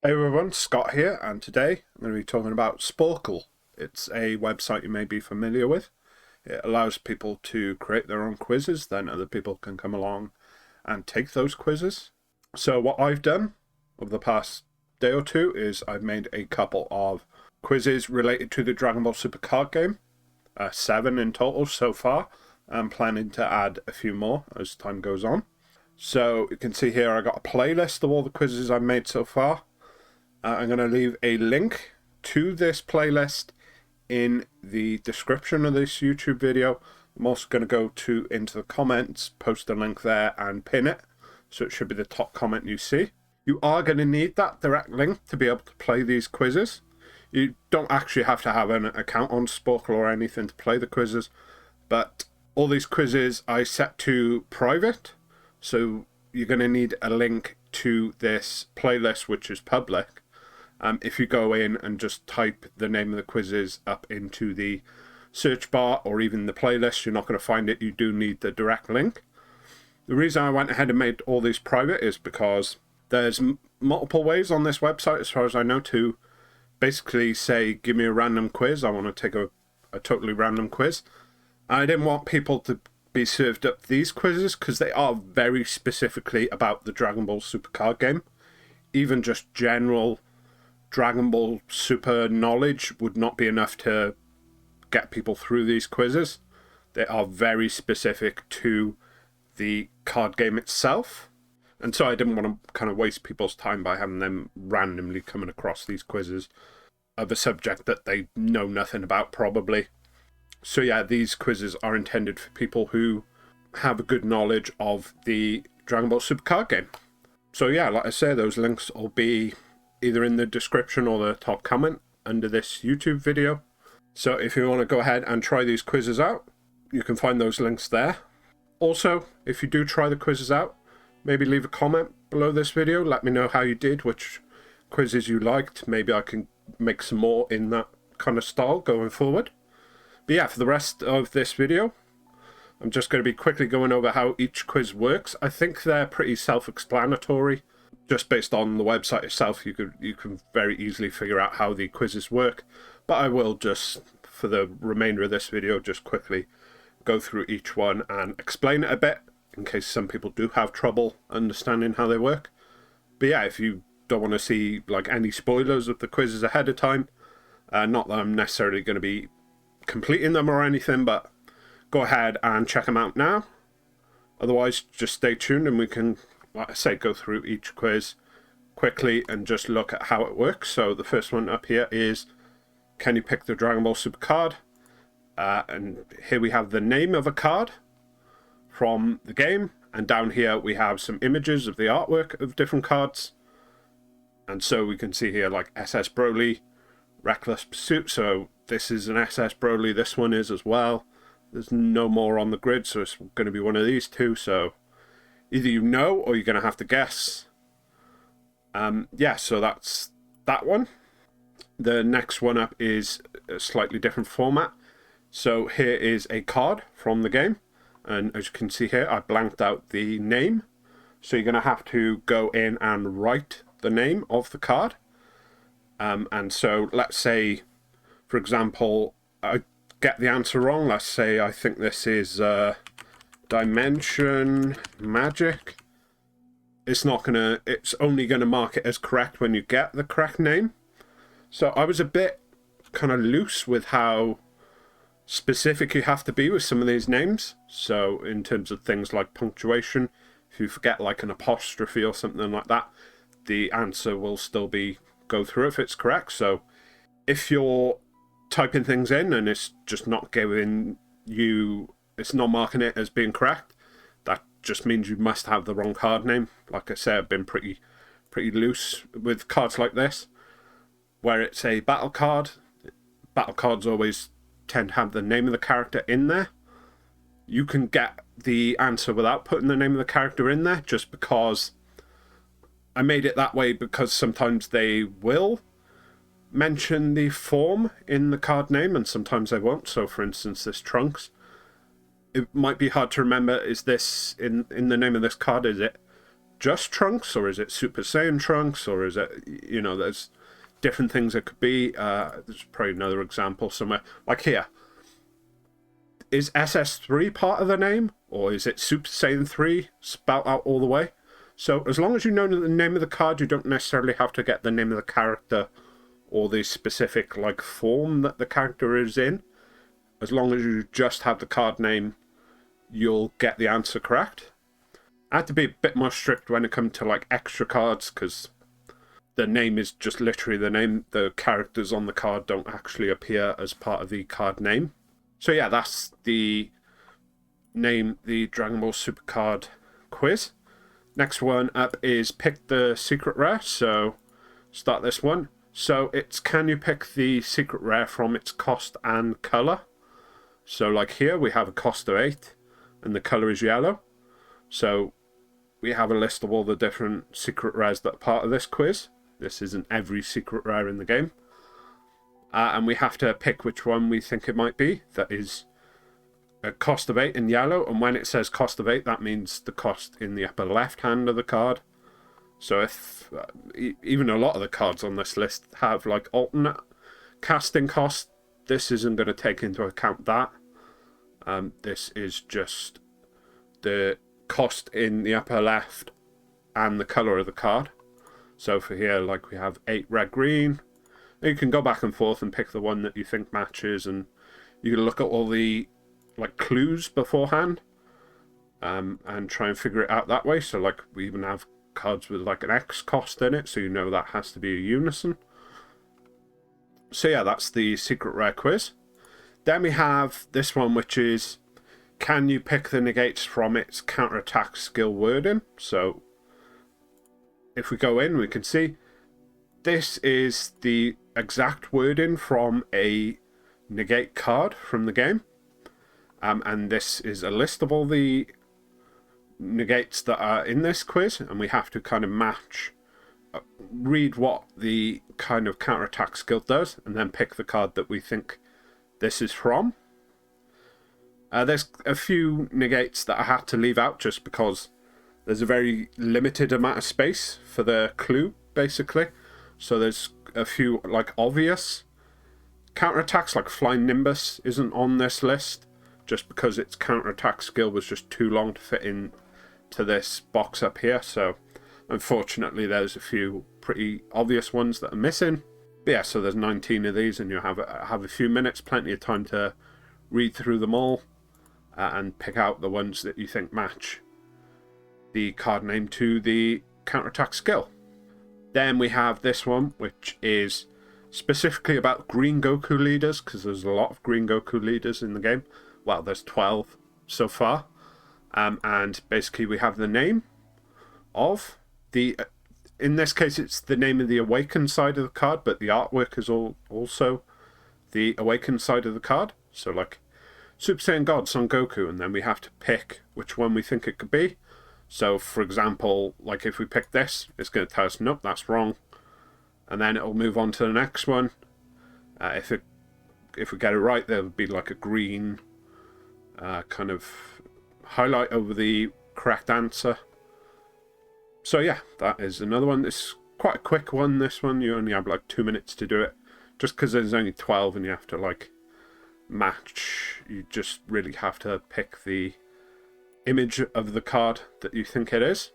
Hey everyone, Scott here, and today I'm going to be talking about Sporcle. It's a website you may be familiar with. It allows people to create their own quizzes, then other people can come along and take those quizzes. So what I've done over the past day or two is I've made a couple of quizzes related to the Dragon Ball Super card game. 7 in total so far. I'm planning to add a few more as time goes on. So you can see here I got a playlist of all the quizzes I've made so far. I'm going to leave a link to this playlist in the description of this YouTube video. I'm also going to go into the comments, post a link there and pin it. So it should be the top comment you see. You are going to need that direct link to be able to play these quizzes. You don't actually have to have an account on Sporcle or anything to play the quizzes. But all these quizzes I set to private. So you're going to need a link to this playlist, which is public. If you go in and just type the name of the quizzes up into the search bar or even the playlist, you're not going to find it. You do need the direct link. The reason I went ahead and made all these private is because there's multiple ways on this website, as far as I know, to basically say, give me a random quiz. I want to take a totally random quiz. I didn't want people to be served up these quizzes because they are very specifically about the Dragon Ball Super card game. Even just general Dragon Ball Super knowledge would not be enough to get people through these quizzes. They are very specific to the card game itself. And so I didn't want to kind of waste people's time by having them randomly coming across these quizzes of a subject that they know nothing about probably. So yeah, these quizzes are intended for people who have a good knowledge of the Dragon Ball Super card game. So yeah, like I say, those links will be either in the description or the top comment under this YouTube video. So if you want to go ahead and try these quizzes out, you can find those links there. Also, if you do try the quizzes out, maybe leave a comment below this video. Let me know how you did, which quizzes you liked. Maybe I can make some more in that kind of style going forward. But yeah, for the rest of this video, I'm just going to be quickly going over how each quiz works. I think they're pretty self-explanatory. Just based on the website itself, you can very easily figure out how the quizzes work. But I will just, for the remainder of this video, just quickly go through each one and explain it a bit, in case some people do have trouble understanding how they work. But yeah, if you don't want to see like any spoilers of the quizzes ahead of time, not that I'm necessarily going to be completing them or anything, but go ahead and check them out now. Otherwise, just stay tuned and we can, like I say, go through each quiz quickly and just look at how it works. So the first one up here is, can you pick the Dragon Ball Super card? And here we have the name of a card from the game. And down here we have some images of the artwork of different cards. And so we can see here like SS Broly, Reckless Pursuit. So this is an SS Broly, this one is as well. There's no more on the grid, so it's going to be one of these two. So either you know or you're going to have to guess. Yeah, so that's that one. The next one up is a slightly different format. So here is a card from the game. And as you can see here, I blanked out the name. So you're going to have to go in and write the name of the card. And so let's say, for example, I get the answer wrong. Let's say I think this is Dimension Magic. It's only gonna mark it as correct when you get the correct name. So I was a bit kind of loose with how specific you have to be with some of these names. So in terms of things like punctuation, if you forget like an apostrophe or something like that, the answer will still go through if it's correct. So if you're typing things in and it's just not giving you, it's not marking it as being correct, that just means you must have the wrong card name. Like I say, I've been pretty loose with cards like this. Where it's a battle card, battle cards always tend to have the name of the character in there. You can get the answer without putting the name of the character in there, just because I made it that way, because sometimes they will mention the form in the card name and sometimes they won't. So for instance, this Trunks, it might be hard to remember, is this in the name of this card, is it just Trunks, or is it Super Saiyan Trunks, or is it, you know, there's different things it could be. There's probably another example somewhere. Like here. Is SS3 part of the name, or is it Super Saiyan 3 spelled out all the way? So as long as you know the name of the card, you don't necessarily have to get the name of the character or the specific like form that the character is in. As long as you just have the card name, you'll get the answer correct. I had to be a bit more strict when it comes to like extra cards, because the name is just literally the name. The characters on the card don't actually appear as part of the card name. So yeah, that's the name, the Dragon Ball Super Card quiz. Next one up is pick the secret rare. So start this one. So it's, can you pick the secret rare from its cost and color? So like here we have a cost of 8 and the color is yellow. So we have a list of all the different secret rares that are part of this quiz. This isn't every secret rare in the game. And we have to pick which one we think it might be. That is a cost of 8 in yellow. And when it says cost of 8, that means the cost in the upper left hand of the card. So if even a lot of the cards on this list have like alternate casting cost, this isn't going to take into account that. This is just the cost in the upper left and the color of the card. So for here, like we have 8 red green. You can go back and forth and pick the one that you think matches, and you can look at all the like clues beforehand and try and figure it out that way. So like we even have cards with like an X cost in it, so you know that has to be a unison. So yeah, that's the secret rare quiz. Then we have this one, which is, can you pick the negates from its counterattack skill wording? So if we go in, we can see this is the exact wording from a negate card from the game. And this is a list of all the negates that are in this quiz, and we have to kind of match, read what the kind of counterattack skill does, and then pick the card that we think this is from. There's a few negates that I had to leave out just because there's a very limited amount of space for the clue, basically. So there's a few like obvious counterattacks, like Flying Nimbus isn't on this list just because its counterattack skill was just too long to fit in to this box up here. So unfortunately there's a few pretty obvious ones that are missing. But yeah, so there's 19 of these, and you have a few minutes, plenty of time to read through them all and pick out the ones that you think match the card name to the counterattack skill. Then we have this one, which is specifically about Green Goku leaders, because there's a lot of Green Goku leaders in the game. Well, there's 12 so far. And basically we have the name of the... in this case, it's the name of the Awakened side of the card, but the artwork is also the Awakened side of the card. So like Super Saiyan God, Son Goku, and then we have to pick which one we think it could be. So for example, like if we pick this, it's going to tell us, nope, that's wrong. And then it'll move on to the next one. If we get it right, there'll be like a green kind of highlight over the correct answer. So yeah, that is another one. It's quite a quick one, this one. You only have like 2 minutes to do it. Just because there's only 12 and you have to like match, you just really have to pick the image of the card that you think it is.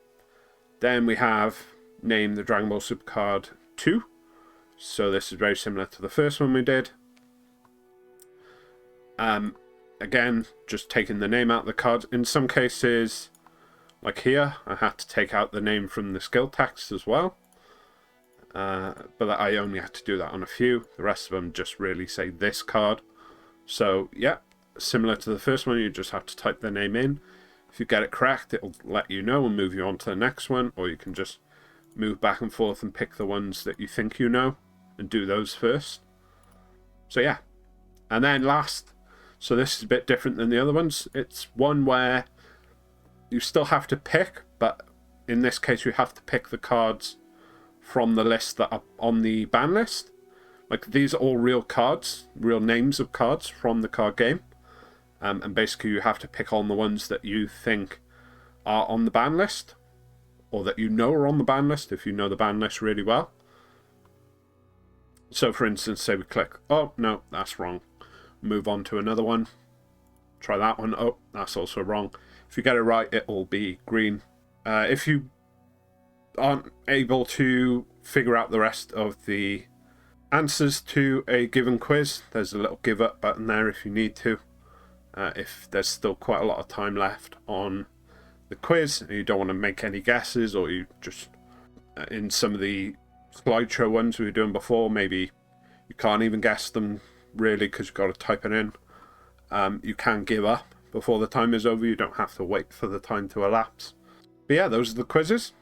Then we have name the Dragon Ball Super Card 2. So this is very similar to the first one we did. Again, just taking the name out of the card. In some cases, like here, I had to take out the name from the skill text as well. But I only had to do that on a few. The rest of them just really say this card. So yeah, similar to the first one, you just have to type the name in. If you get it correct, it'll let you know and move you on to the next one, or you can just move back and forth and pick the ones that you think you know and do those first. So yeah. And then last, so this is a bit different than the other ones. It's one where you still have to pick, but in this case you have to pick the cards from the list that are on the ban list. Like these are all real cards, real names of cards from the card game. And basically you have to pick on the ones that you think are on the ban list, or that you know are on the ban list if you know the ban list really well. So for instance, say we click, oh no, that's wrong. Move on to another one. Try that one. Oh, that's also wrong. If you get it right, it will be green. If you aren't able to figure out the rest of the answers to a given quiz, there's a little give up button there if you need to. If there's still quite a lot of time left on the quiz and you don't want to make any guesses, or you just, in some of the slideshow ones we were doing before, maybe you can't even guess them really because you've got to type it in. You can give up before the time is over. You don't have to wait for the time to elapse. But yeah, those are the quizzes.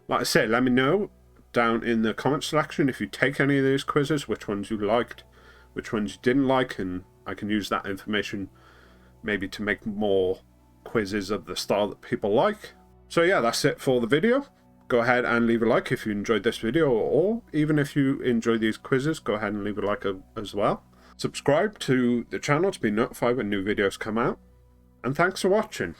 Like I said, let me know down in the comment section if you take any of these quizzes, which ones you liked, which ones you didn't like, and I can use that information maybe to make more quizzes of the style that people like. So yeah, that's it for the video. Go ahead and leave a like if you enjoyed this video, or even if you enjoy these quizzes, go ahead and leave a like as well. Subscribe to the channel to be notified when new videos come out, and thanks for watching.